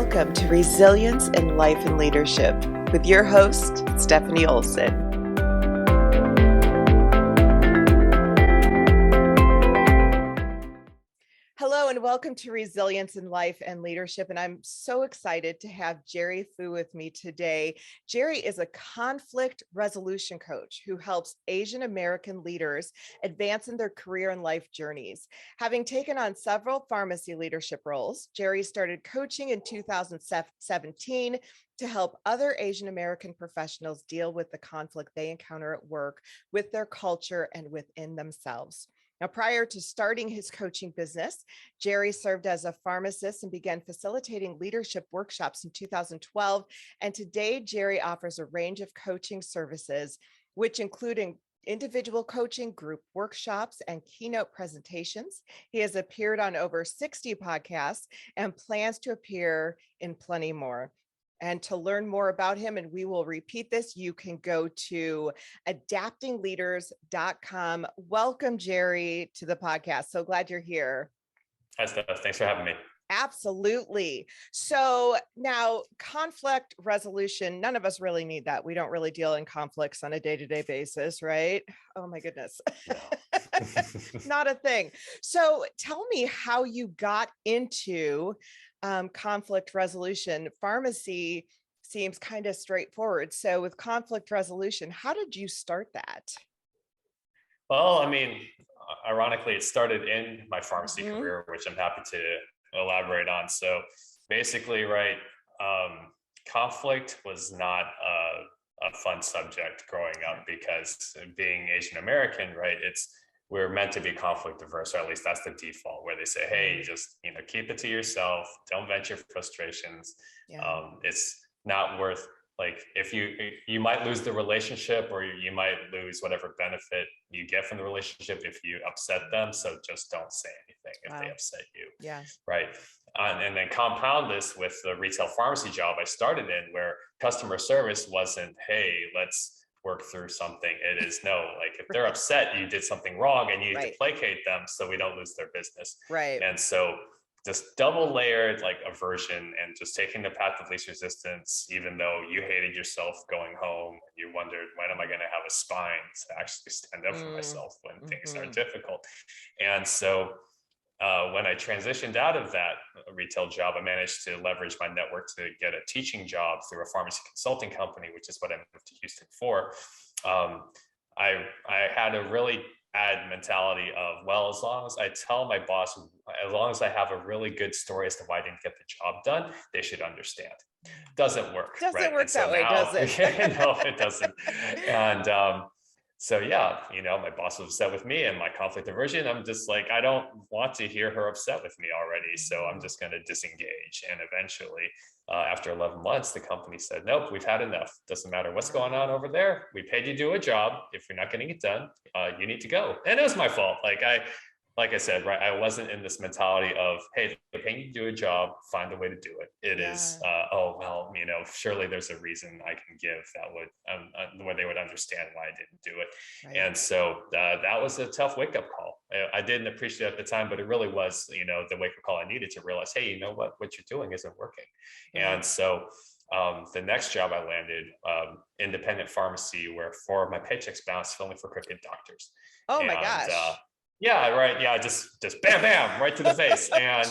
Welcome to Resilience in Life and Leadership with your host, Stephanie Olson. Hello and welcome to Resilience in Life and Leadership. And I'm so excited to have Jerry Fu with me today. Jerry is a conflict resolution coach who helps Asian American leaders advance in their career and life journeys. Having taken on several pharmacy leadership roles, Jerry started coaching in 2017 to help other Asian American professionals deal with the conflict they encounter at work, with their culture, and within themselves. Now, prior to starting his coaching business, Jerry served as a pharmacist and began facilitating leadership workshops in 2012. And today, Jerry offers a range of coaching services, which include individual coaching, group workshops, and keynote presentations. He has appeared on over 60 podcasts and plans to appear in plenty more. And to learn more about him, and we will repeat this, you can go to adaptingleaders.com. Welcome, Jerry, to the podcast. So glad you're here. Hi, Steph. Thanks for having me. Absolutely. So now conflict resolution, none of us really need that. We don't really deal in conflicts on a day-to-day basis, right? Oh my goodness. No. Not a thing. So tell me how you got into conflict resolution. Pharmacy seems kind of straightforward. So with conflict resolution, how did you start that? Well, I mean, ironically, it started in my pharmacy career, which I'm happy to elaborate on. So basically, right, conflict was not a fun subject growing up because being Asian American, right, we're meant to be conflict averse, or at least that's the default, where they say, hey, just keep it to yourself, don't vent your frustrations. It's not worth, like, if you might lose the relationship, or you might lose whatever benefit you get from the relationship if you upset them. So just don't say anything if they upset you. Yeah. Right. And then compound this with the retail pharmacy job I started in, where customer service wasn't, hey, let's work through something. It is, no, like, if they're upset, you did something wrong and you need to placate them so we don't lose their business. Right. And so this double layered like aversion and just taking the path of least resistance, even though you hated yourself going home and you wondered, when am I going to have a spine to actually stand up for myself when things are difficult? And so when I transitioned out of that retail job, I managed to leverage my network to get a teaching job through a pharmacy consulting company, which is what I moved to Houston for. I had a really bad mentality of, well, as long as I tell my boss, as long as I have a really good story as to why I didn't get the job done, they should understand. Doesn't work. Doesn't work that way, does it? No, it doesn't. And so yeah, my boss was upset with me and my conflict aversion. I'm just like, I don't want to hear her upset with me already. So I'm just going to disengage. And eventually, after 11 months, the company said, nope, we've had enough. Doesn't matter what's going on over there. We paid you to do a job. If you're not getting it done, you need to go. And it was my fault. Like I said, right, I wasn't in this mentality of, hey, they're paying you to do a job, find a way to do it. It is, oh, well, surely there's a reason I can give that would, where they would understand why I didn't do it. Right. And so that was a tough wake-up call. I didn't appreciate it at the time, but it really was, the wake-up call I needed to realize, hey, you know what you're doing isn't working. And so the next job I landed, independent pharmacy, where 4 of my paychecks bounced filming for crooked doctors. Oh my gosh. Yeah, right. Yeah, just bam, bam, right to the face. And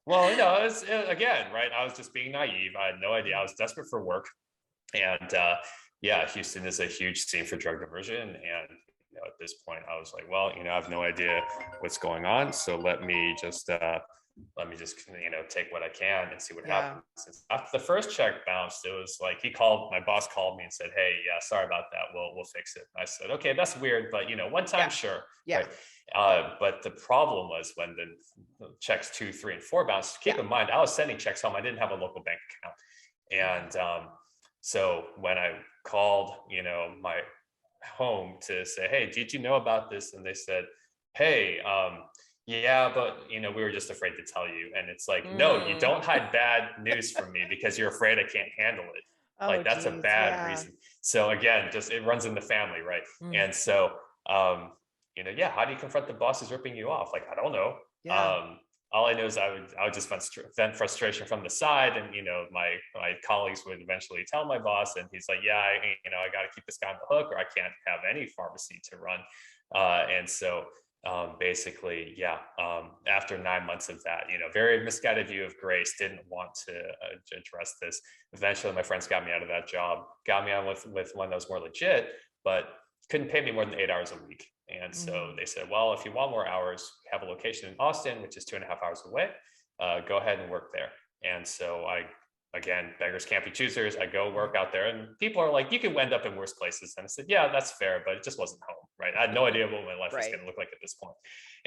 well, again, right, I was just being naive. I had no idea. I was desperate for work. And Houston is a huge scene for drug diversion. And at this point, I was like, well, I have no idea what's going on. So let me just take what I can and see what happens. After the first check bounced, it was like my boss called me and said, hey, yeah, sorry about that. We'll fix it. And I said, okay, that's weird, but one time, sure. Yeah. Right? But the problem was when the checks 2, 3, and 4 bounced. Keep in mind, I was sending checks home. I didn't have a local bank account. And so when I called, my home to say, hey, did you know about this? And they said, hey, yeah, but we were just afraid to tell you. And it's like, no, you don't hide bad news from me because you're afraid I can't handle it. That's a bad reason. So again, just it runs in the family, right? And so how do you confront the boss who's ripping you off? Like, I don't know. all I know is I would just vent frustration from the side, and my colleagues would eventually tell my boss, and he's like, yeah, I got to keep this guy on the hook, or I can't have any pharmacy to run. And so basically, yeah, after 9 months of that, very misguided view of grace, didn't want to address this. Eventually, my friends got me out of that job, got me on with one that was more legit, but couldn't pay me more than 8 hours a week. And so they said, well, if you want more hours, we have a location in Austin, which is 2.5 hours away. Go ahead and work there. And so again, beggars can't be choosers. I go work out there, and people are like, you can end up in worse places. And I said, yeah, that's fair, but it just wasn't home, right? I had no idea what my life was going to look like at this point.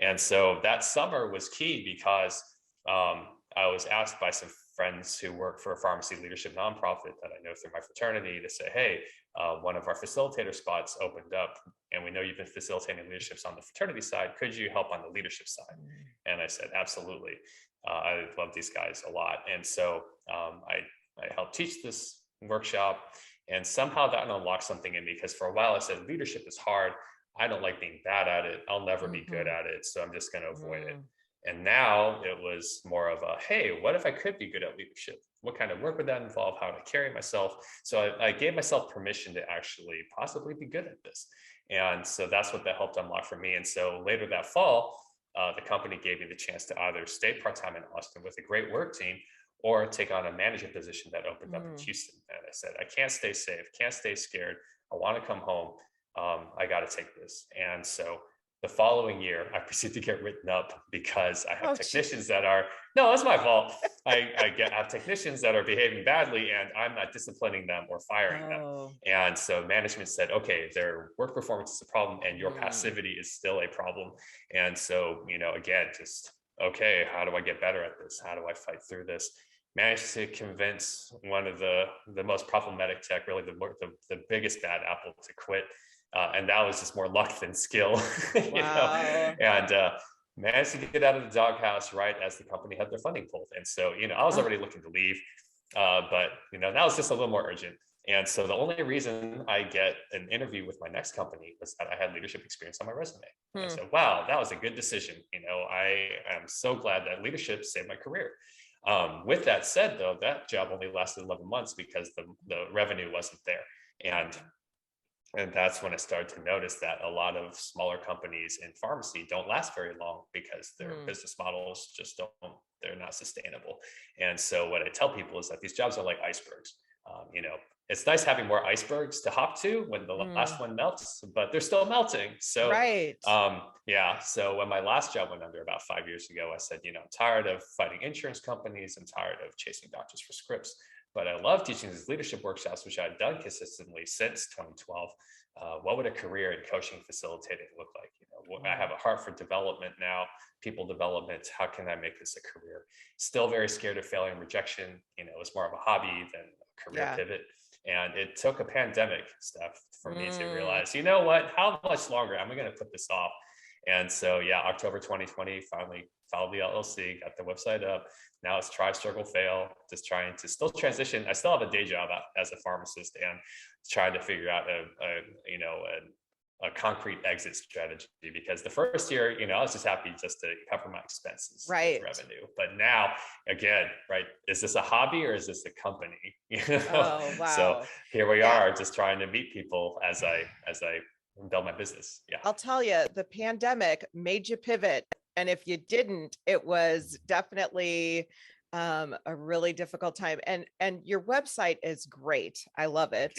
And so that summer was key because I was asked by some friends who work for a pharmacy leadership nonprofit that I know through my fraternity to say, hey, one of our facilitator spots opened up, and we know you've been facilitating leaderships on the fraternity side. Could you help on the leadership side? And I said, absolutely. I love these guys a lot. And so I helped teach this workshop, and somehow that unlocked something in me, because for a while I said, leadership is hard. I don't like being bad at it. I'll never be good at it. So I'm just going to avoid it. And now it was more of a, hey, what if I could be good at leadership? What kind of work would that involve? How to carry myself? So I gave myself permission to actually possibly be good at this. And so that's what that helped unlock for me. And so later that fall, the company gave me the chance to either stay part-time in Austin with a great work team, or take on a management position that opened up in Houston. And I said, I can't stay safe, can't stay scared. I want to come home. I got to take this. And so the following year, I proceeded to get written up because I have technicians that are, no, that's my fault. I have technicians that are behaving badly, and I'm not disciplining them or firing them. And so management said, okay, their work performance is a problem, and your passivity is still a problem. And so, again, just, okay, how do I get better at this? How do I fight through this? Managed to convince one of the most problematic tech, really the biggest bad apple, to quit. And that was just more luck than skill, and managed to get out of the doghouse right as the company had their funding pulled. And so, I was already looking to leave, but, that was just a little more urgent. And so the only reason I get an interview with my next company was that I had leadership experience on my resume. I said, wow, that was a good decision. I am so glad that leadership saved my career. With that said, though, that job only lasted 11 months because the revenue wasn't there. And that's when I started to notice that a lot of smaller companies in pharmacy don't last very long because their business models just they're not sustainable. And so what I tell people is that these jobs are like icebergs. It's nice having more icebergs to hop to when the last one melts, but they're still melting. So, so when my last job went under about 5 years ago, I said, I'm tired of fighting insurance companies. I'm tired of chasing doctors for scripts. But I love teaching these leadership workshops, which I've done consistently since 2012. What would a career in coaching facilitating look like? I have a heart for development now, people development. How can I make this a career? Still very scared of failure and rejection. It's more of a hobby than a career pivot. And it took a pandemic, Steph, for me to realize, how much longer am I going to put this off? And so, October 2020, finally filed the LLC, got the website up. Now it's try, struggle, fail, just trying to still transition. I still have a day job as a pharmacist, and trying to figure out a concrete exit strategy, because the first year, I was just happy just to cover my expenses, with revenue. But now, again, right, is this a hobby or is this a company? Oh, wow. So here we are, just trying to meet people as I build my business. I'll tell you, the pandemic made you pivot. And if you didn't, it was definitely a really difficult time. And your website is great. I love it.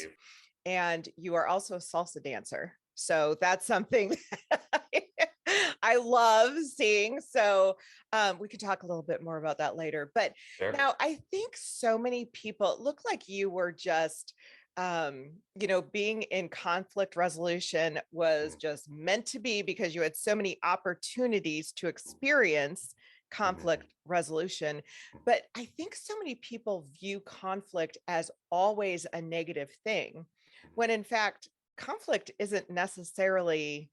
And you are also a salsa dancer. So that's something I love seeing. So we could talk a little bit more about that later. But now I think so many people, it looked like you were just being in conflict resolution was just meant to be, because you had so many opportunities to experience conflict resolution. But I think so many people view conflict as always a negative thing, when in fact, conflict isn't necessarily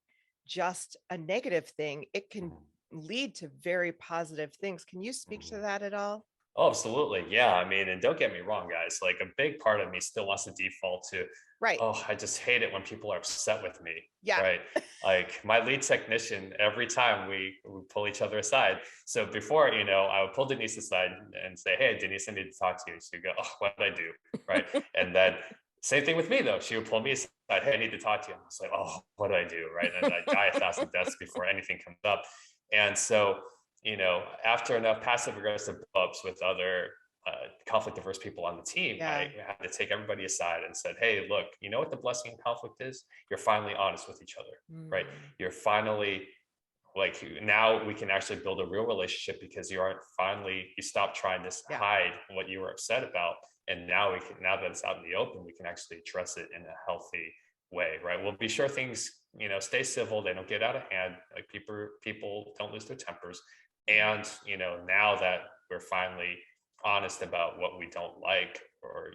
just a negative thing. It can lead to very positive things. Can you speak to that at all? Oh, absolutely. Yeah. I mean, and don't get me wrong, guys. Like a big part of me still wants to default to, Right. oh, I just hate it when people are upset with me. Yeah. Right. Like my lead technician, every time we pull each other aside. So before, I would pull Denise aside and say, hey, Denise, I need to talk to you. She'd go, oh, what did I do? Right. And then same thing with me, though. She would pull me aside, hey, I need to talk to you. I'm just like, oh, what do I do? Right. And I die 1,000 deaths before anything comes up. And so, after enough passive aggressive ups with other conflict averse people on the team, I Yeah. had to take everybody aside and said, hey, look, you know what the blessing in conflict is? You're finally honest with each other, right? Mm. You're finally like, now we can actually build a real relationship because you stop trying to Yeah. hide what you were upset about. And now that it's out in the open, we can actually address it in a healthy way, right? We'll be sure things, stay civil. They don't get out of hand. Like people don't lose their tempers. And, now that we're finally honest about what we don't like, or,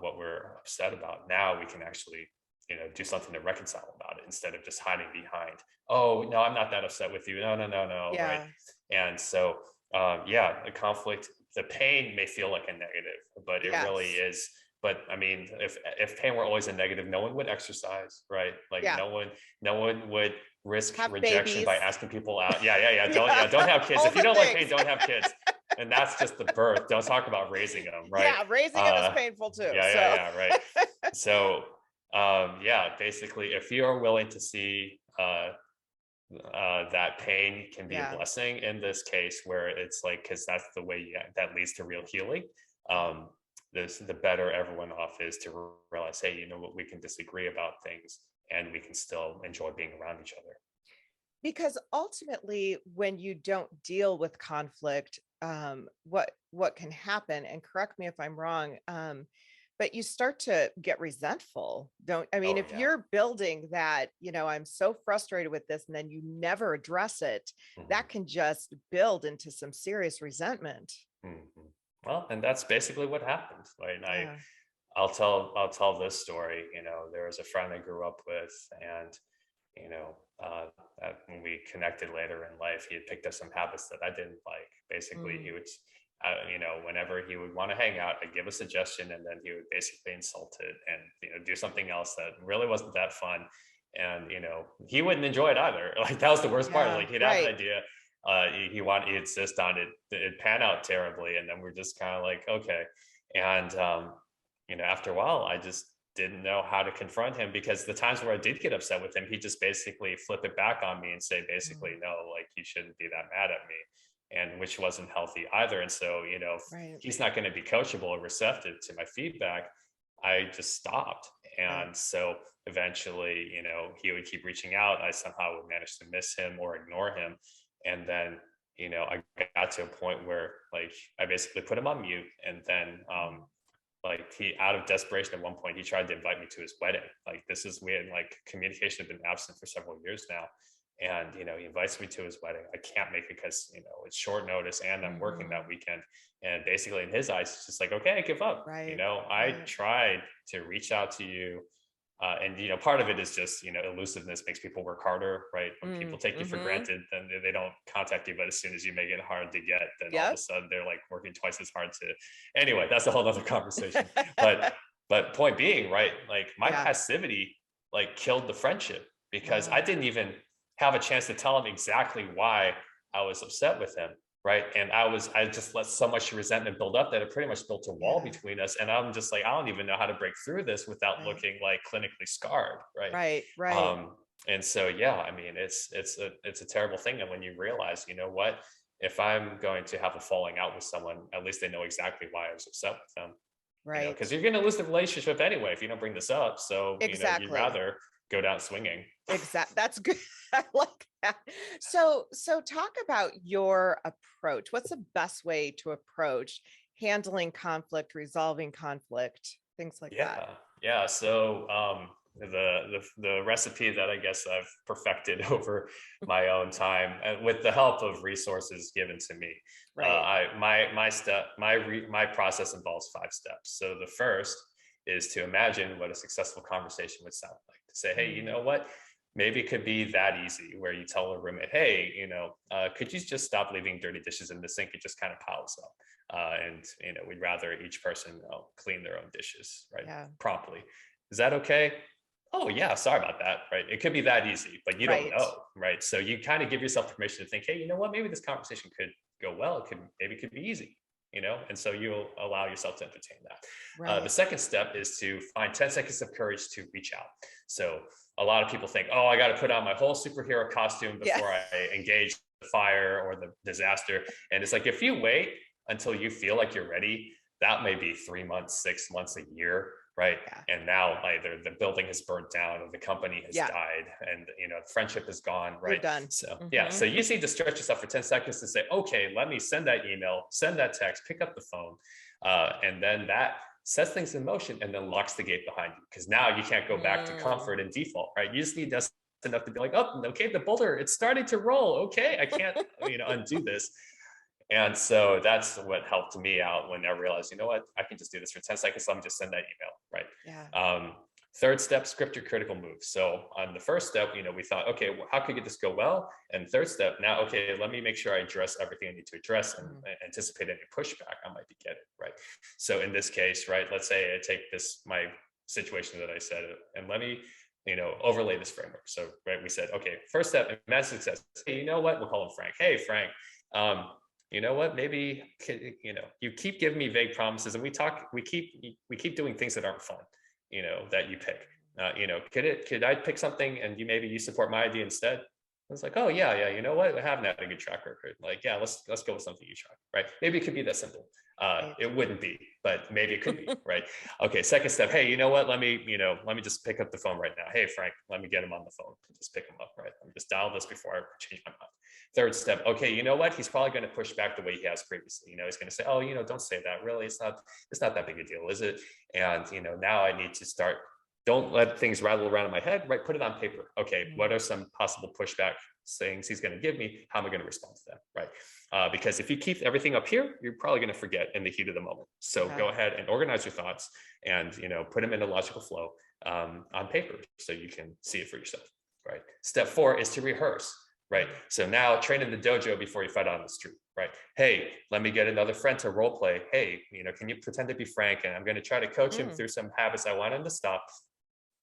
what we're upset about, now we can actually, do something to reconcile about it instead of just hiding behind, oh, no, I'm not that upset with you. No, no, no, no. Right. Yeah. And so, yeah, the conflict, the pain may feel like a negative, but it really Yes. is. But I mean, if pain were always a negative, no one would exercise, right? Like Yeah. no one would risk Have rejection by babies. asking people out. Yeah, yeah, yeah. Don't, Yeah. yeah, don't have kids. All If you the don't like pain, things. don't have kids. And that's just the birth. Don't talk about raising them, right? Yeah. Raising them is Uh, painful too. yeah, yeah, So, yeah, right. So, yeah, basically, if you are willing to see that pain can be a yeah. blessing in this case, where it's like, because that's the way that leads to real healing. um the better everyone off is to realize, hey, you know what, we can disagree about things and we can still enjoy being around each other. Because ultimately, when you don't deal with conflict, what can happen, and correct me if I'm wrong, but you start to get resentful. Don't I mean, Oh if yeah. you're building that, I'm so frustrated with this, and then you never address it, Mhm. that can just build into some serious resentment. Mhm. Well, and that's basically what happened. Like Yeah. I'll tell this story. There was a friend I grew up with, and you know, when we connected later in life, he had picked up some habits that I didn't like. Basically, he Mm. would, whenever he would want to hang out, I'd give a suggestion, and then he would basically insult it and, do something else that really wasn't that fun. And, he wouldn't enjoy it either. Like that was the worst part. Yeah. Like he'd have an Right. idea. He'd insist on it. It'd pan out terribly. And then we're just kind of like, okay. And, after a while, I just didn't know how to confront him, because the times where I did get upset with him, he just basically flip it back on me and say, basically, Mm. no, like you shouldn't be that mad at me. And which wasn't healthy either. And so, if Right. he's not going to be coachable or receptive to my feedback, I just stopped. Right. And so eventually, he would keep reaching out. I somehow would manage to miss him or ignore him. And then, I got to a point where like I basically put him on mute. And then Mm. like he, out of desperation, at one point he tried to invite me to his wedding. Like we had like communication had been absent for several years now. And he invites me to his wedding. I can't make it because it's short notice and I'm working that Mhm. weekend. And basically in his eyes, it's just like, okay, I give up. Right. I Right. tried to reach out to you. And part of it is just elusiveness makes people work harder, right? When people Mm. take you for Mhm. granted, then they don't contact you. But as soon as you make it hard to get, then all of a Yep. sudden they're like working twice as hard to. Anyway, that's a whole other conversation. But point being, right? Like my Yeah. passivity like killed the friendship, because I Wow. didn't even have a chance to tell him exactly why I was upset with him. Right. And I just let so much resentment build up that it pretty much built a wall Yeah. between us. And I'm just like, I don't even know how to break through this without Right. looking like clinically scarred. Right. Right. Right. Um, and so, yeah, I mean, it's a terrible thing. And when you realize, what, if I'm going to have a falling out with someone, at least they know exactly why I was upset with them, because Right. you're going to lose the relationship anyway if you don't bring this up. So, you'd Exactly. rather go down swinging. That's good. I like that. So talk about your approach. What's the best way to approach handling conflict, resolving conflict, things like that? Yeah, yeah. So the recipe that I guess I've perfected over my own time, with the help of resources given to me, Right. my process involves 5 steps. So the first is to imagine what a successful conversation would sound like. To say, hey, you Mm. know what? Maybe it could be that easy where you tell a roommate, hey, could you just stop leaving dirty dishes in the sink? It just kind of piles up. And we'd rather each person clean their own dishes, right? Yeah. Promptly. Is that okay? Oh yeah, sorry about that, right? It could be that easy, but you don't Right. know, right? So you kind of give yourself permission to think, hey, you know what? Maybe this conversation could go well. Maybe it could be easy, and so you'll allow yourself to entertain that. The Right. second step is to find 10 seconds of courage to reach out. So a lot of people think, oh, I got to put on my whole superhero costume Yeah. before I engage the fire or the disaster. And it's like, if you wait until you feel like you're ready, that may be 3 months, 6 months, a year, right? Yeah. And now either the building has burnt down or the company has Yeah. died and friendship is gone, You're right? done. So yeah, so you just need to stretch yourself for 10 seconds to say, okay, let me send that email, send that text, pick up the phone, and then that sets things in motion and then locks the gate behind you, because now you can't go back to comfort and default, right? You just need just enough to be like, oh, okay, the boulder, it's starting to roll. Okay, I can't undo this. And so that's what helped me out when I realized, you know what, I can just do this for 10 seconds. Let me just send that email, right? Yeah. Third step, script your critical moves. So on the first step, we thought, okay, well, how could this go well? And third step, now, okay, let me make sure I address everything I need to address and anticipate any pushback I might be getting, right? So in this case, right, let's say I take my situation that I said, and let me, overlay this framework. So, right, we said, okay, first step, immense success. Hey, you know what? We'll call him Frank. Hey, Frank, you know what, maybe, you keep giving me vague promises and we keep doing things that aren't fun, that you pick. Could I pick something and you support my idea instead? I was like, oh yeah, you know what, I haven't had a good track record. Like, yeah, let's go with something you try, right? Maybe it could be that simple. It wouldn't be, but maybe it could be, right? Okay, second step, hey, you know what, let me just pick up the phone right now. Hey, Frank, let me get him on the phone. Just pick him up, right? Let me just dial this before I change my mind. Third step, okay, you know what, he's probably going to push back the way he has previously. He's going to say, oh, don't say that, really, it's not that big a deal, is it? And now I need to start, don't let things rattle around in my head, right? Put it on paper. Okay, what are some possible pushback things he's going to give me? How am I going to respond to that, right? Because if you keep everything up here, you're probably going to forget in the heat of the moment. So go ahead and organize your thoughts and put them in a logical flow on paper so you can see it for yourself, right? Step 4 is to rehearse. Right. So now train in the dojo before you fight on the street. Right. Hey, let me get another friend to role play. Hey, can you pretend to be Frank? And I'm going to try to coach him through some habits I want him to stop.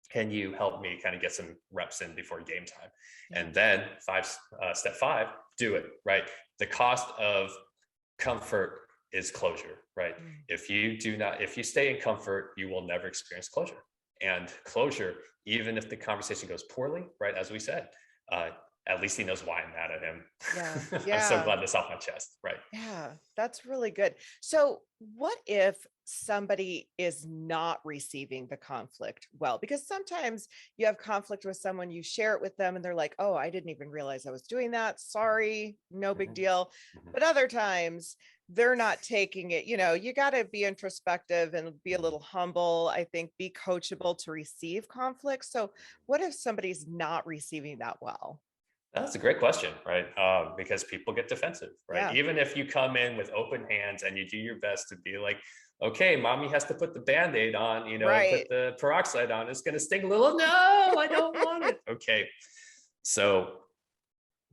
Can you help me kind of get some reps in before game time? And then step 5, do it. Right. The cost of comfort is closure. Right. If you stay in comfort, you will never experience closure. And closure, even if the conversation goes poorly, right, as we said, at least he knows why I'm mad at him. Yeah. I'm so glad this off my chest. Right. Yeah, that's really good. So what if somebody is not receiving the conflict well? Because sometimes you have conflict with someone, you share it with them and they're like, oh, I didn't even realize I was doing that. Sorry, no big deal. But other times they're not taking it. You got to be introspective and be a little humble. I think be coachable to receive conflict. So what if somebody's not receiving that well? That's a great question, right? Because people get defensive, right? Yeah. Even if you come in with open hands and you do your best to be like, okay, mommy has to put the Band-Aid on, and put the peroxide on. It's going to sting a little. No, I don't want it. Okay. So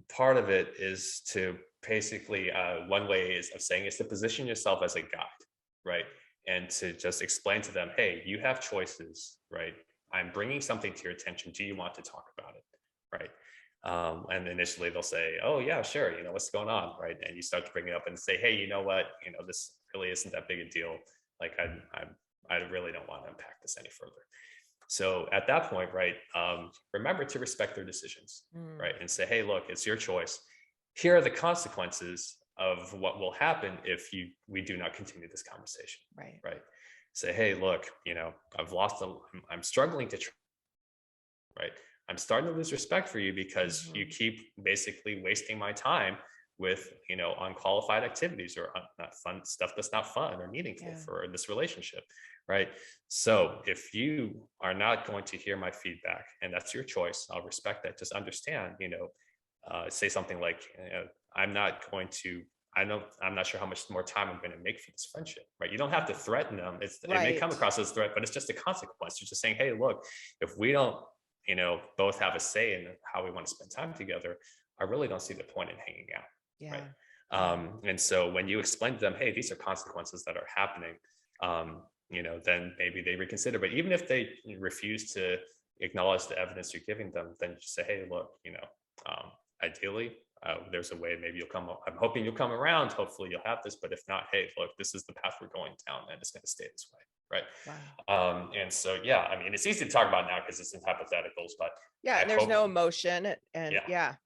part of it is to basically, one way of saying is to position yourself as a guide, right? And to just explain to them, hey, you have choices, right? I'm bringing something to your attention. Do you want to talk about it, right? And initially they'll say, oh yeah, sure. What's going on. Right. And you start to bring it up and say, hey, you know what, this really isn't that big a deal. Like I really don't want to unpack this any further. So at that point, right, remember to respect their decisions, right? And say, hey, look, it's your choice. Here are the consequences of what will happen if we do not continue this conversation. Right. Say, hey, look, I'm struggling to right. I'm starting to lose respect for you because you keep basically wasting my time with, unqualified activities or not fun stuff that's not fun or meaningful for this relationship. Right. So if you are not going to hear my feedback and that's your choice, I'll respect that. Just understand, say something like, I'm not sure how much more time I'm going to make for this friendship. Right. You don't have to threaten them. It may come across as a threat, but it's just a consequence. You're just saying, hey, look, if we don't both have a say in how we want to spend time together, I really don't see the point in hanging out. Yeah. Right. And so when you explain to them, hey, these are consequences that are happening, then maybe they reconsider. But even if they refuse to acknowledge the evidence you're giving them, then just say, hey, look, ideally, there's a way, maybe you'll come, I'm hoping you'll come around. Hopefully you'll have this, but if not, hey, look, this is the path we're going down and it's going to stay this way. Right. Wow. And so, yeah, I mean, it's easy to talk about now because it's in hypotheticals, but yeah, and there's no emotion and yeah.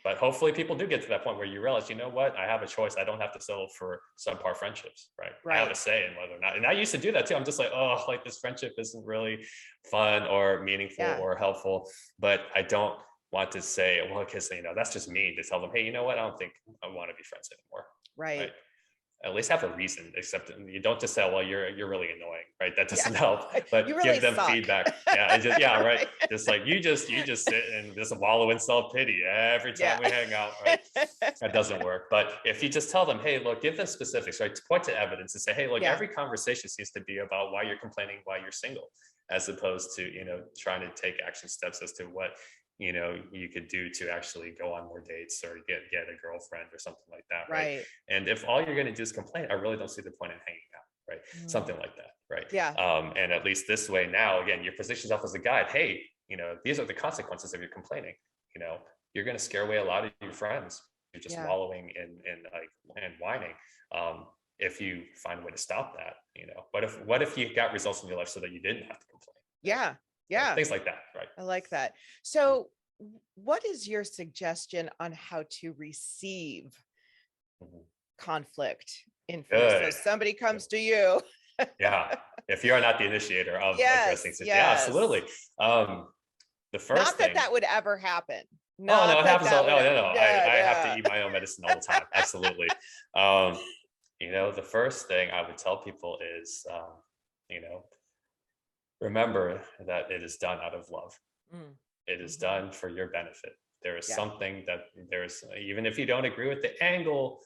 But hopefully people do get to that point where you realize, you know what, I have a choice. I don't have to settle for subpar friendships, right? I have a say in whether or not, and I used to do that too. I'm just like, oh, like this friendship isn't really fun or meaningful or helpful, but I don't want to say, well, because, that's just mean to tell them, hey, you know what, I don't think I want to be friends anymore. Right. At least have a reason, except you don't just say, well, you're really annoying, right? That doesn't help, but really give them suck. feedback. Yeah, right. Just like you just sit and just wallow in self-pity every time we hang out, right? That doesn't work. But if you just tell them, hey, look, give them specifics, right? To point to evidence and say, hey, look, every conversation seems to be about why you're complaining, why you're single, as opposed to, trying to take action steps as to what you could do to actually go on more dates or get a girlfriend or something like that. Right. And if all you're going to do is complain, I really don't see the point in hanging out. Right. Something like that. Right. Yeah. And at least this way now, again, you position yourself as a guide. Hey, these are the consequences of your complaining. You're going to scare away a lot of your friends. You're just wallowing and whining. If you find a way to stop that, what if you got results in your life so that you didn't have to complain? Yeah. Yeah. Things like that. Right. I like that. So what is your suggestion on how to receive conflict in first? So somebody comes to you. Yeah. If you are not the initiator of addressing situations. Yeah, absolutely. The first not thing, that would ever happen. No, it happens. No. I have to eat my own medicine all the time. Absolutely. The first thing I would tell people is, remember that it is done out of love. It is done for your benefit. There is something that even if you don't agree with the angle,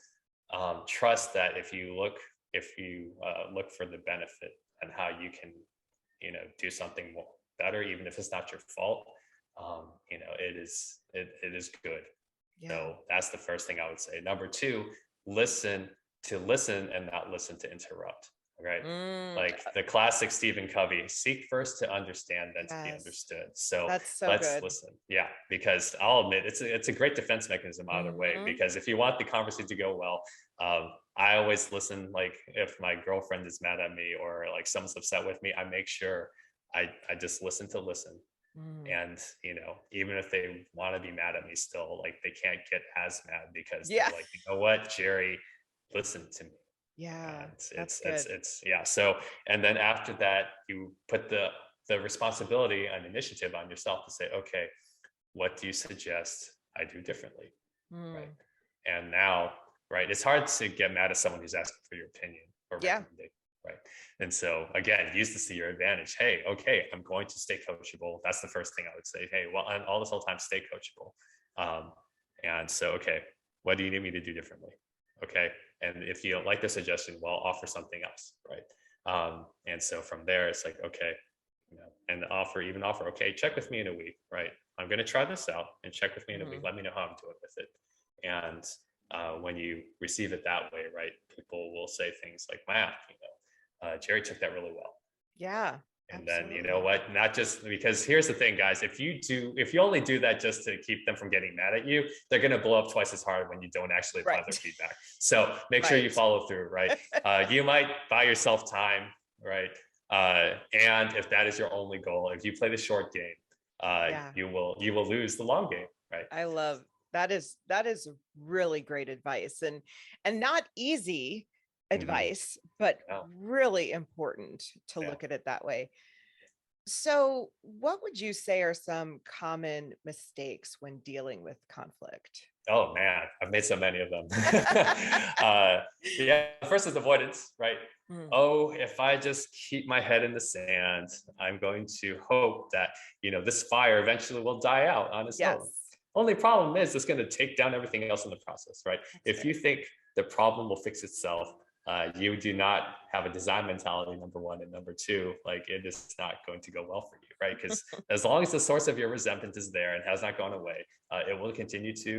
trust that if you look for the benefit and how you can, do something more better, even if it's not your fault, it is good. So that's the first thing I would say. Number two, listen and not listen to interrupt. Right. Like the classic Stephen Covey, seek first to understand, then to be understood. So let's good. Listen. Yeah, because I'll admit it's a great defense mechanism either way, because if you want the conversation to go well, I always listen. Like if my girlfriend is mad at me or like someone's upset with me, I make sure I just listen to listen. And, even if they want to be mad at me still, like they can't get as mad because they're like, you know what, Jerry, listen to me. Yeah, it's so, and then after that, you put the responsibility and initiative on yourself to say, okay, what do you suggest I do differently? Right. And now, right, it's hard to get mad at someone who's asking for your opinion or recommendation. Right. And so again, use this to your advantage. Hey, okay, I'm going to stay coachable. That's the first thing I would say. Hey, well, and all this whole time, stay coachable. And so, okay, what do you need me to do differently? Okay. And if you don't like the suggestion, well, offer something else. Right. And so from there, it's like, okay, and offer, okay, check with me in a week. Right. I'm going to try this out and check with me in a week. Let me know how I'm doing with it. And when you receive it that way, right, people will say things like, man, Jerry took that really well. Yeah. And absolutely. Then, you know what, not just because here's the thing, guys, if you only do that just to keep them from getting mad at you, they're going to blow up twice as hard when you don't actually apply their feedback. So make sure you follow through, right? You might buy yourself time, right? And if that is your only goal, if you play the short game, you will lose the long game, right? I love that is really great advice and not easy advice, but really important to look at it that way. So what would you say are some common mistakes when dealing with conflict? Oh man, I've made so many of them. First is avoidance, right? Oh, if I just keep my head in the sand, I'm going to hope that, this fire eventually will die out on its own. Only problem is it's going to take down everything else in the process, right? If you think the problem will fix itself, you do not have a design mentality, number one, and number two, like it is not going to go well for you, right? Because as long as the source of your resentment is there and has not gone away, it will continue to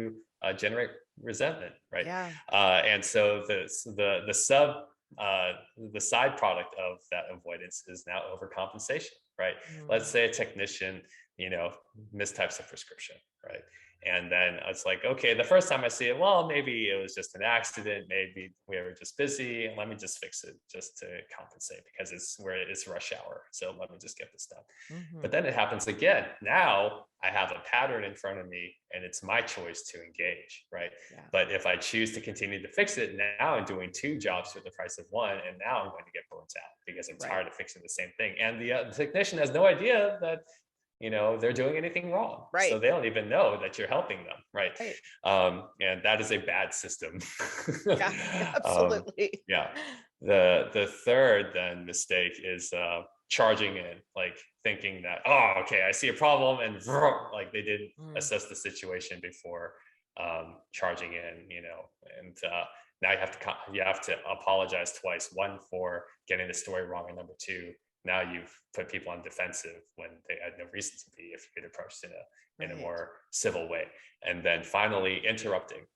generate resentment, right? Yeah. And so uh, the side product of that avoidance is now overcompensation, right? Let's Mm. say a technician, mistypes a prescription, right? And then it's like, okay, the first time I see it, well, maybe it was just an accident. Maybe we were just busy. Let me just fix it just to compensate because it's rush hour. So let me just get this done. But Mhm. then it happens again. Now I have a pattern in front of me and it's my choice to engage, right? Yeah. But if I choose to continue to fix it, now I'm doing two jobs for the price of one. And now I'm going to get burnt out because I'm Right. tired of fixing the same thing. And the technician has no idea that they're doing anything wrong, so Right. they don't even know that you're helping them, right? Right. And that is a bad system. Yeah. um, Absolutely. yeah. The third then mistake is charging in, like thinking that, oh, okay, I see a problem, and like they didn't Mm. assess the situation before charging in, and now you have to apologize twice: one for getting the story wrong, and number two, now you've put people on defensive when they had no reason to be if you could approach it in a Right. more civil way. And then finally, interrupting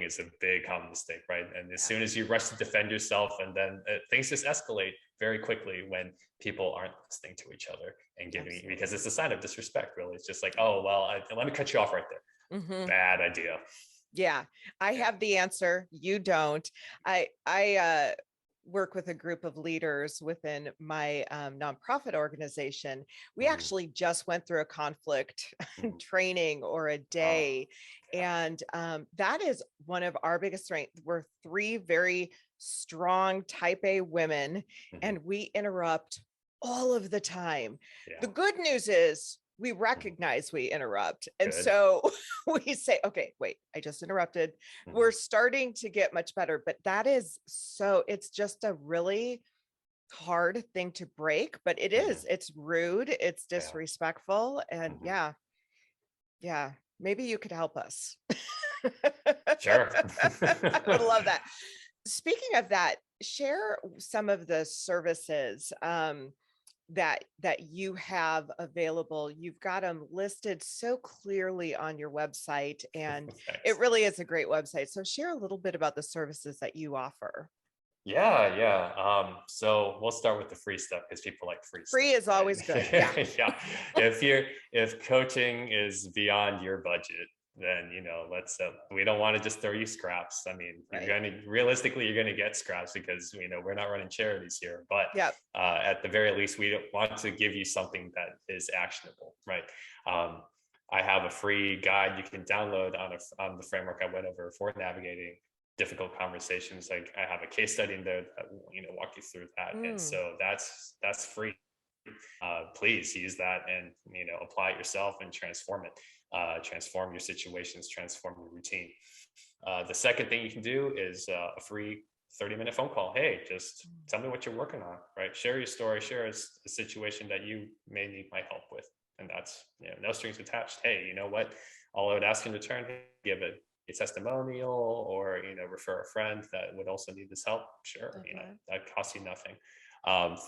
is a big common mistake, right? And as Yeah. soon as you rush to defend yourself, and then things just escalate very quickly when people aren't listening to each other and giving, because Absolutely. it's a sign of disrespect, really. It's just like, oh well, let me cut you off right there. Hmm. Bad idea. Yeah. I Yeah. have the answer. You don't. I work with a group of leaders within my nonprofit organization. We Mhm. actually just went through a conflict Mhm. training or a Oh, day. yeah. And that is one of our biggest strengths. We're three very strong type A women, Mhm. and we interrupt all of the time. Yeah. The good news is we Mhm. recognize we interrupt. And Good. so we say, okay, wait, I just interrupted. We're Mhm. starting to get much better, but it's just a really hard thing to break, but Mhm. it's rude, it's Yeah. disrespectful. And Mhm. yeah, yeah, maybe you could help us. Sure. I would love that. Speaking of that, share some of the services that you have available. You've got them listed so clearly on your website, and it Thanks. really is a great website. So share a little bit about the services that you offer. Yeah, yeah. So we'll start with the free stuff because people like free stuff, Free is right? always good. Yeah. Yeah. If coaching is beyond your budget, then let's we don't want to just throw you scraps. I mean, Right. you're gonna get scraps because we're not running charities here. But Yep. at the very least, we don't want to give you something that is actionable, right? Um, I have a free guide you can download on the framework I went over for navigating difficult conversations. Like I have a case study in there that walk you through that, and Mm, so that's free. Please use that and apply it yourself and transform it. Transform your situations, transform your routine. The second thing you can do is a free 30-minute phone call. Hey, just mm. tell me what you're working on, right? Share your story, share a situation that you may need my help with. And that's no strings attached. Hey, you know what? All I would ask in return, give a testimonial, or refer a friend that would also need this help. Sure, Okay. that costs you nothing.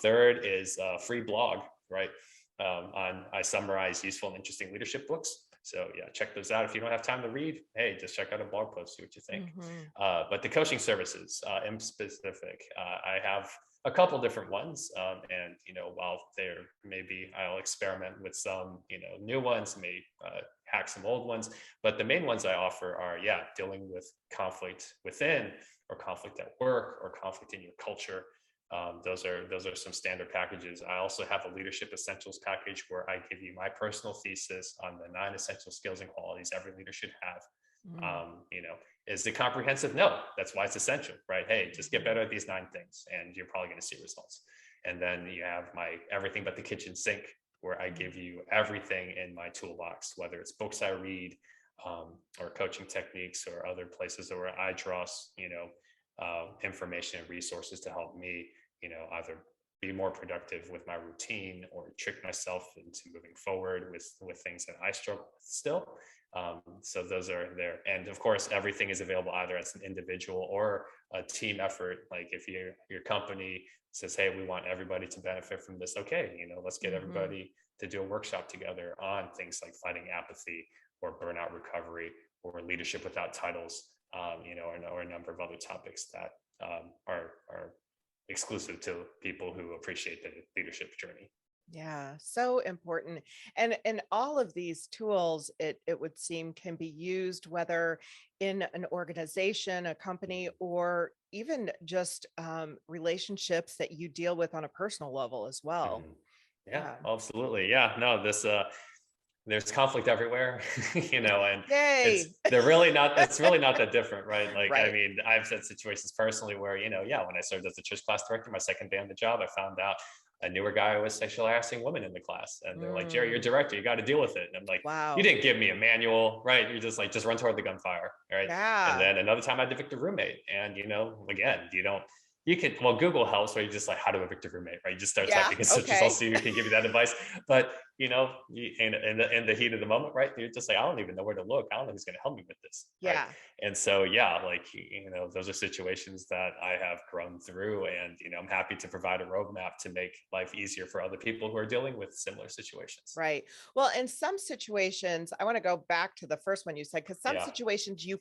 Third is a free blog, right? I summarize useful and interesting leadership books. So yeah, check those out. If you don't have time to read, hey, just check out a blog post, see what you think. Mhm. But the coaching services, in specific, I have a couple different ones, and while there maybe I'll experiment with some new ones, may hack some old ones, but the main ones I offer are, yeah, dealing with conflict within, or conflict at work, or conflict in your culture. Those are some standard packages. I also have a leadership essentials package where I give you my personal thesis on the 9 essential skills and qualities every leader should have. Mm, Um, you know, is it comprehensive? No, that's why it's essential, right? Hey, just get mhm. better at these 9 things, and you're probably going to see results. And then you have my everything but the kitchen sink, where I Mm. give you everything in my toolbox, whether it's books I read, or coaching techniques, or other places where I draw, information and resources to help me, either be more productive with my routine or trick myself into moving forward with things that I struggle with still. So those are there. And of course, everything is available either as an individual or a team effort. Like if your company says, hey, we want everybody to benefit from this. Okay, let's get everybody to do a workshop together on things like fighting apathy or burnout recovery or leadership without titles, or a number of other topics that are exclusive to people who appreciate the leadership journey. Yeah, so important. And all of these tools, it would seem, can be used whether in an organization, a company, or even just relationships that you deal with on a personal level as well. Mhm. Yeah, Yeah. absolutely. Yeah, no, there's conflict everywhere, and Yay. it's really not that different, right? Like, I Right. mean, I've had situations personally where, yeah, when I served as a church class director, my second day on the job, I found out a newer guy was sexually harassing women in the class. And they're like, Jerry, you're Mm, director, you got to deal with it. And I'm like, you wow. didn't give me a manual, right? You're just like, just run toward the gunfire, right? And Yeah. then another time I had to evict a roommate. And, again, you can, well, Google helps, where you just like how to evict a roommate, right? You just start Yeah. typing in search results Okay. so you can give you that advice. But in the heat of the moment, right? You're just like, I don't even know where to look. I don't know who's going to help me with this, right? Yeah. And so, yeah, like, those are situations that I have grown through, and I'm happy to provide a roadmap to make life easier for other people who are dealing with similar situations. Right. Well, in some situations, I want to go back to the first one you said, because some Yeah. situations you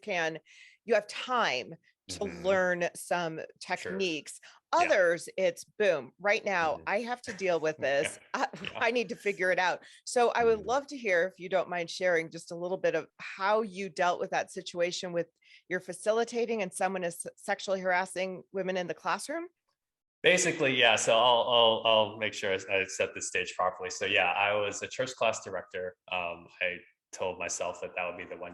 have time to Hmm. learn some Sure. techniques. Yeah. Others, it's boom, right now, Hmm. I have to deal with Yeah. this. Yeah. I need to figure it out. So I would Mhm. love to hear, if you don't mind sharing, just a little bit of how you dealt with that situation with your facilitating and someone is sexually harassing women in the classroom. Basically, yeah. So I'll make sure I set the stage properly. So yeah, I was a church class director. I told myself that would be the one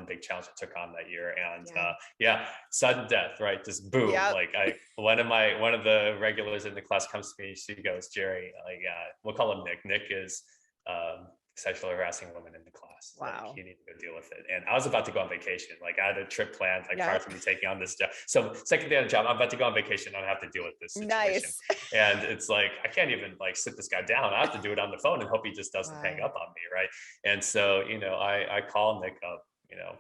big challenge I took on that year. And Yeah. yeah, sudden death, right? Just boom. Yep. Like one of the regulars in the class comes to me. She goes, Jerry, like, we'll call him Nick. Nick is sexually harassing women in the class. Like, Wow. you need to go deal with it. And I was about to go on vacation. Like, I had a trip planned, like, prior Yep. to me taking on this job. So second day on the job, I'm about to go on vacation. I don't have to deal with this situation. Nice. And it's like, I can't even like sit this guy down. I have to do it on the phone and hope he just doesn't hang Wow. up on me, right? And so, I call Nick up,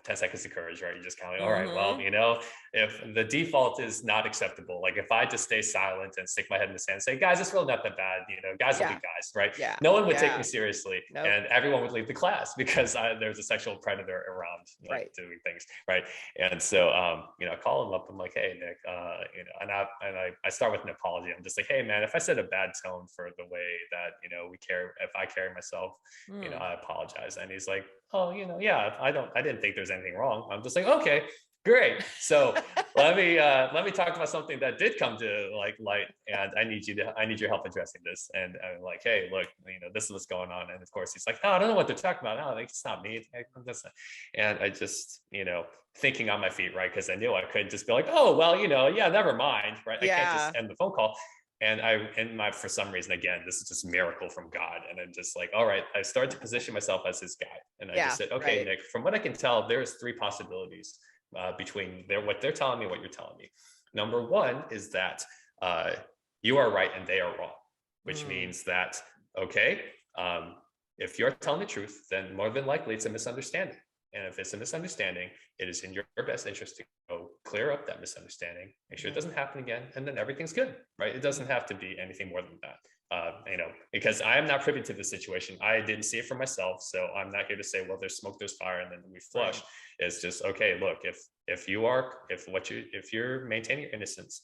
10 seconds of courage, right? You're just kind of like, all right, well, Hmm. if the default is not acceptable, like if I just stay silent and stick my head in the sand and say, guys, it's really not that bad, guys will be Yeah. guys, right? Yeah. No one would take me Yeah. seriously, Nope. and everyone would leave the class because there's a sexual predator around, like, Right. doing things, right? And so, I call him up. I'm like, hey, Nick, and I start with an apology. I'm just like, hey, man, if I set a bad tone for the way that, if I carry myself, Mm. I apologize. And he's like, oh, yeah, I didn't think there's anything wrong. I'm just like, okay, great. So let me talk about something that did come to like light, and I need your help addressing this. And I'm like, hey, look, this is what's going on. And of course he's like, no, I don't know what they're talking about. No, like, it's not me. And I just, thinking on my feet, right? Because I knew I couldn't just be like, oh, well, yeah, never mind, right? I can't Yeah. just end the phone call. And for some reason, again, this is just miracle from God. And I'm just like, all right, I started to position myself as his guy. And I just Yeah. said, okay, Right. Nick, from what I can tell, there's three possibilities between what they're telling me, what you're telling me. Number one is that you are right and they are wrong, which Mm. means that, okay, if you're telling the truth, then more than likely it's a misunderstanding. And if it's a misunderstanding, it is in your best interest to go clear up that misunderstanding, make sure it Yeah. doesn't happen again, and then everything's good, right? It doesn't have to be anything more than that. Because I am not privy to the situation. I didn't see it for myself. So I'm not here to say, well, there's smoke, there's fire, and then we flush. Right. It's just, okay, look, if you're maintaining your innocence,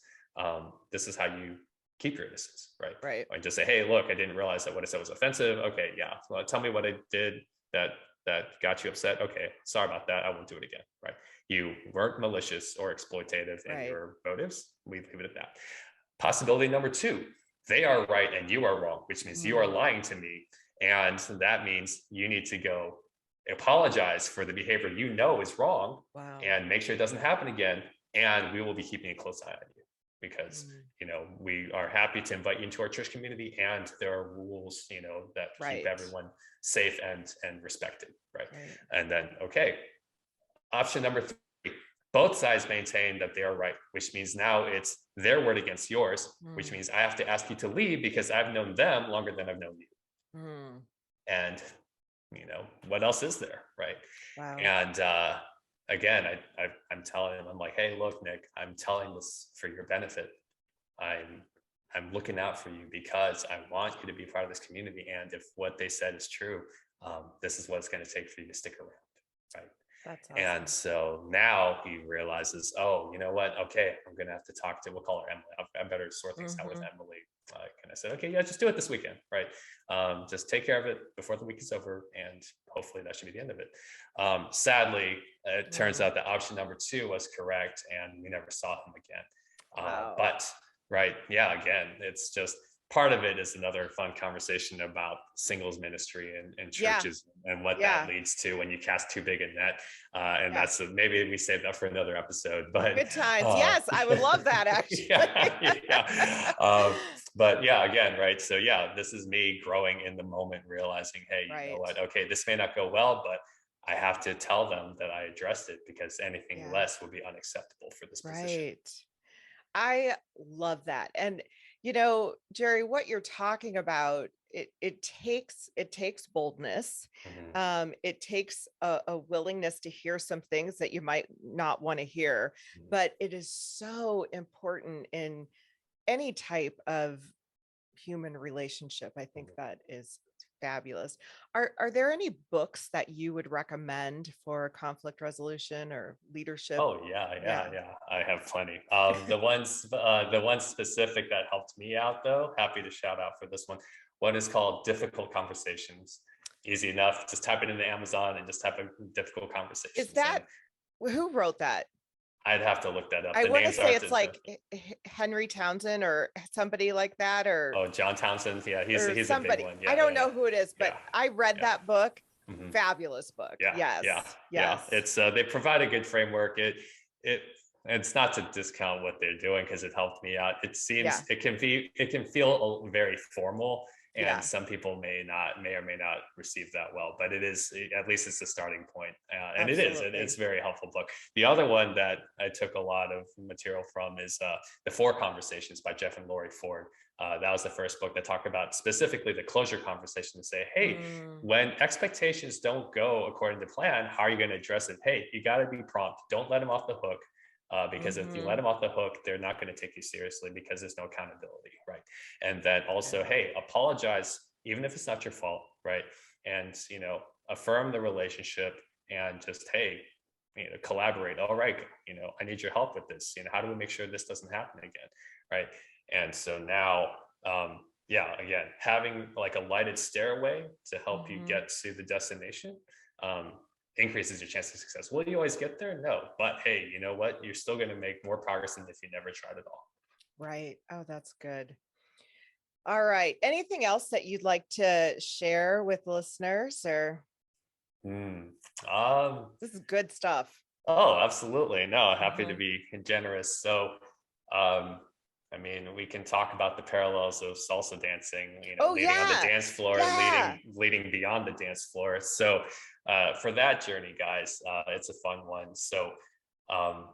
this is how you keep your innocence, right? Right. I just say, hey, look, I didn't realize that what I said was offensive. Okay, yeah. Well, tell me what I did that got you upset. Okay, sorry about that. I won't do it again, right? You weren't malicious or exploitative in Right. your motives. We leave it at that. Possibility number two, they are right and you are wrong, which means you are Mm. lying to me. And that means you need to go apologize for the behavior you know is wrong Wow. and make sure it doesn't happen again. And we will be keeping a close eye on you because, Mm. we are happy to invite you into our church community, and there are rules, that keep Right. everyone safe and respected, right? Right. And then, okay, option number three, both sides maintain that they are right, which means now it's their word against yours, which Mm, means I have to ask you to leave because I've known them longer than I've known you. mm. And what else is there, right? Wow. And again, I'm telling him, I'm like, hey, look, Nick, I'm telling this for your benefit. I'm I'm looking out for you because I want you to be part of this community. And if what they said is true, this is what it's going to take for you to stick around, right? That's And awesome. so now he realizes, oh, you know what? Okay, I'm going to have to talk to, we'll call her Emily. I better sort things out with Hmm. Emily. And I said, okay, yeah, just do it this weekend, right? Just take care of it before the week is over, and hopefully that should be the end of it. Sadly, it turns Mm. out that option number two was correct, and we never saw him again. Wow. But right, yeah, again, it's just part of it is another fun conversation about singles ministry and Yeah. churches and what that Yeah. leads to when you cast too big a net. And Yeah. maybe we save that for another episode, but Good times. Yes, I would love that actually. yeah, yeah. But yeah, again, right. So yeah, this is me growing in the moment, realizing, hey, you know Right. what? Okay, this may not go well, but I have to tell them that I addressed it because anything Yeah. less would be unacceptable for this position. Right. I love that. And Jerry, what you're talking about, it takes boldness. Mhm. It takes a willingness to hear some things that you might not want to hear, Mhm. but it is so important in any type of human relationship. I think Mhm. that is fabulous. Are there any books that you would recommend for conflict resolution or leadership? Oh yeah, Yeah. yeah. I have plenty. The one specific that helped me out though, happy to shout out for this one. One is called Difficult Conversations. Easy enough. Just type it into Amazon and just type in difficult Is conversations. that And who wrote that? I'd have to look that up. I The want to names say aren't. it's like Henry Townsend or somebody like that, Oh, John Townsend. Yeah, or he's a big somebody. one. I Yeah, don't yeah, know who it is, but yeah, I read yeah. that book. Mhm. Fabulous book. Yeah, yeah, Yes. yeah. Yes. It's they provide a good framework. It it's not to discount what they're doing because it helped me out. It Yeah. seems it can feel very formal, and Yeah. some people may or may not receive that well. But it is, at least it's a starting point, and it's Absolutely. a very helpful book. The other one that I took a lot of material from is the Four Conversations by Jeff and Lori Ford. That was the first book that talked about specifically the closure conversation to say, hey, Mm, when expectations don't go according to plan, how are you going to address it? Hey, you got to be prompt. Don't let them off the hook. Because if you let mm-hmm. them off the hook, they're not going to take you seriously because there's no accountability, right? And then also, Yeah. hey, apologize even if it's not your fault, right? And affirm the relationship and just, hey, collaborate. All right, I need your help with this. How do we make sure this doesn't happen again, right? And so now, yeah, again, having like a lighted stairway to help you Mm-hmm. get to the destination um, increases your chance of success. Will you always get there? No, but hey, you know what? You're still going to make more progress than if you never tried at all. Right. Oh, that's good. All right. Anything else that you'd like to share with listeners, or Hmm. Um, this is good stuff? oh, absolutely. No, happy to Hmm. be generous. So, um, I mean, we can talk about the parallels of salsa dancing, Oh leading on the yeah. dance floor, Yeah. leading beyond the dance floor. So, for that journey, guys, it's a fun one. So, um,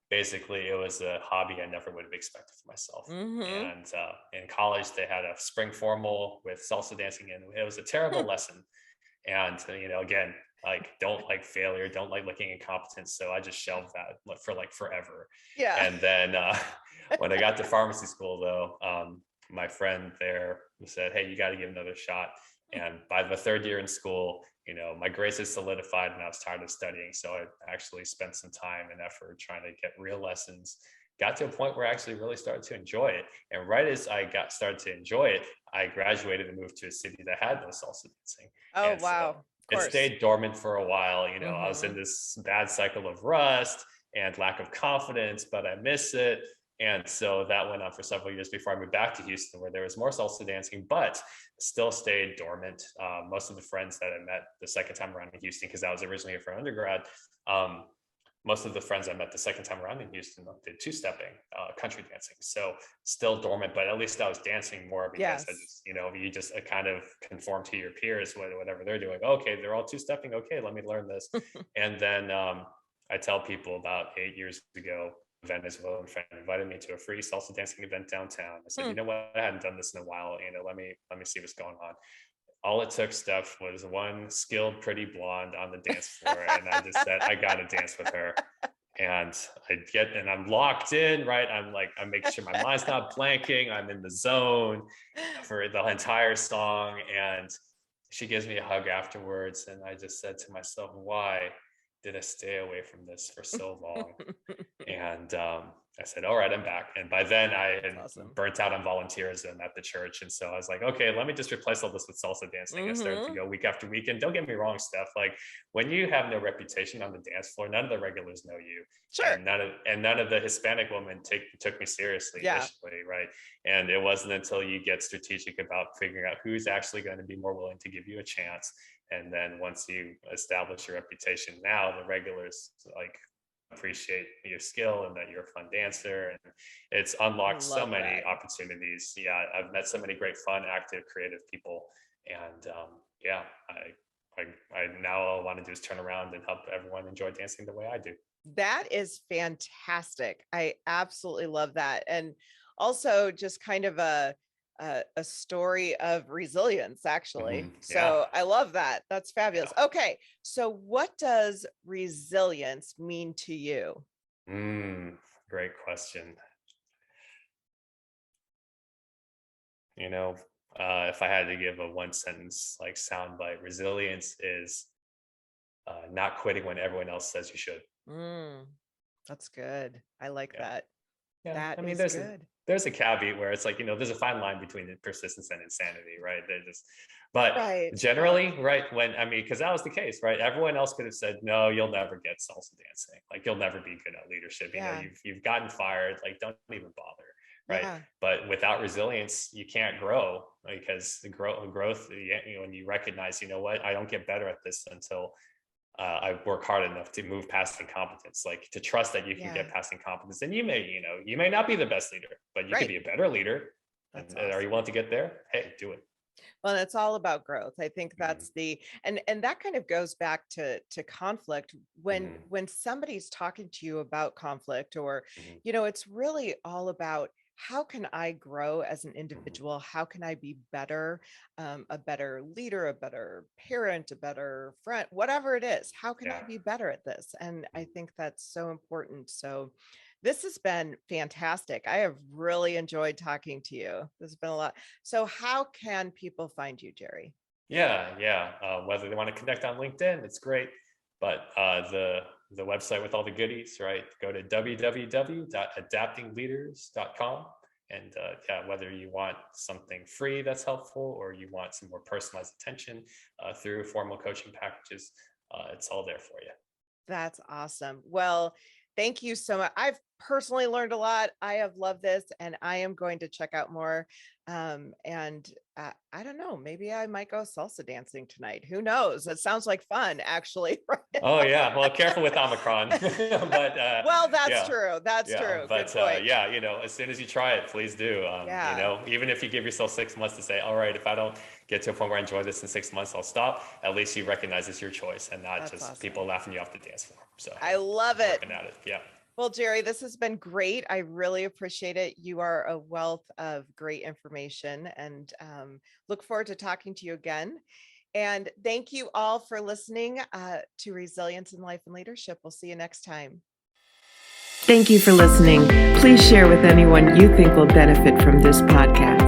basically, it was a hobby I never would have expected for myself. Mm-hmm. And in college, they had a spring formal with salsa dancing, and it was a terrible lesson. And again, like don't like failure, don't like looking incompetent. So I just shelved that for like forever. Yeah. And then when I got to pharmacy school, though, my friend there said, "Hey, you got to give another shot." And by the third year in school, my grades had solidified, and I was tired of studying. So I actually spent some time and effort trying to get real lessons. Got to a point where I actually really started to enjoy it. And right as I got started to enjoy it, I graduated and moved to a city that had no salsa dancing. Oh And wow. so Of it course. stayed dormant for a while. I was in Mm-hmm. this bad cycle of rust and lack of confidence, but I miss it. And so that went on for several years before I moved back to Houston, where there was more salsa dancing, but still stayed dormant. Most of the friends that I met the second time around in Houston, because I was originally here for undergrad, um, most of the friends I met the second time around in Houston did two-stepping, country dancing. So still dormant, but at least I was dancing more because I Yes. just, you just kind of conform to your peers, whatever they're doing. Okay, they're all two-stepping. Okay, let me learn this. And then I tell people about 8 years ago, a Venezuelan friend invited me to a free salsa dancing event downtown. I said, you know what? I hadn't done this in a while. Let me see what's going on. All it took, Steph, was one skilled, pretty blonde on the dance floor. And I just said, I got to dance with her. And I'm locked in, right? I'm making sure my mind's not blanking. I'm in the zone for the entire song. And she gives me a hug afterwards. And I just said to myself, why did I stay away from this for so long? And I said, all right, I'm back. And by then I had burnt out on volunteerism at the church. And so I was like, okay, let me just replace all this with salsa dancing. I started to go week after week. And don't get me wrong, Steph, like when you have no reputation on the dance floor, none of the regulars know you. Sure. And none of the Hispanic women took me seriously initially, right? And it wasn't until you get strategic about figuring out who's actually going to be more willing to give you a chance. And then once you establish your reputation, now the regulars like appreciate your skill and that you're a fun dancer, and it's unlocked so many opportunities. Yeah, I've met so many great, fun, active, creative people, and I now all I want to do is turn around and help everyone enjoy dancing the way I do. That is fantastic. I absolutely love that, and also just kind of a story of resilience, actually. So I love that. That's fabulous. Okay. So what does resilience mean to you? Great question. If I had to give a one sentence like soundbite, resilience is not quitting when everyone else says you should. That's good. I like that. Yeah. That is good. There's a caveat where it's like, there's a fine line between persistence and insanity, right? Generally, right, because that was the case, right? Everyone else could have said, no, you'll never get salsa dancing. Like, you'll never be good at leadership. You've gotten fired. Like, don't even bother, right? Yeah. But without resilience, you can't grow, because the growth, when you recognize, I don't get better at this until I work hard enough to move past incompetence, like to trust that you can get past incompetence. And you may not be the best leader, but you could be a better leader. Awesome. Are you willing to get there? Hey, do it. Well, it's all about growth. I think that's and that kind of goes back to conflict. When somebody's talking to you about conflict, or, it's really all about, how can I grow as an individual? How can I be better, a better leader, a better parent, a better friend, whatever it is? How can I be better at this? And I think that's so important. So this has been fantastic. I have really enjoyed talking to you. This has been a lot. So how can people find you, Jerry? Whether they want to connect on LinkedIn, it's great. But the website with all the goodies, right? Go to www.adaptingleaders.com. And whether you want something free that's helpful, or you want some more personalized attention through formal coaching packages, it's all there for you. That's awesome. Well, thank you so much. I've personally learned a lot. I have loved this, and I am going to check out more. I don't know, maybe I might go salsa dancing tonight. Who knows? It sounds like fun, actually. Oh yeah. Well, careful with Omicron. But well, that's true. That's true. But as soon as you try it, please do. Even if you give yourself 6 months to say, all right, if I don't get to a point where I enjoy this in 6 months, I'll stop. At least you recognize it's your choice, and not that's just awesome. People laughing you off the dance floor. So I love it. At it. Yeah. Well, Jerry, this has been great. I really appreciate it. You are a wealth of great information, and look forward to talking to you again. And thank you all for listening to Resilience in Life and Leadership. We'll see you next time. Thank you for listening. Please share with anyone you think will benefit from this podcast.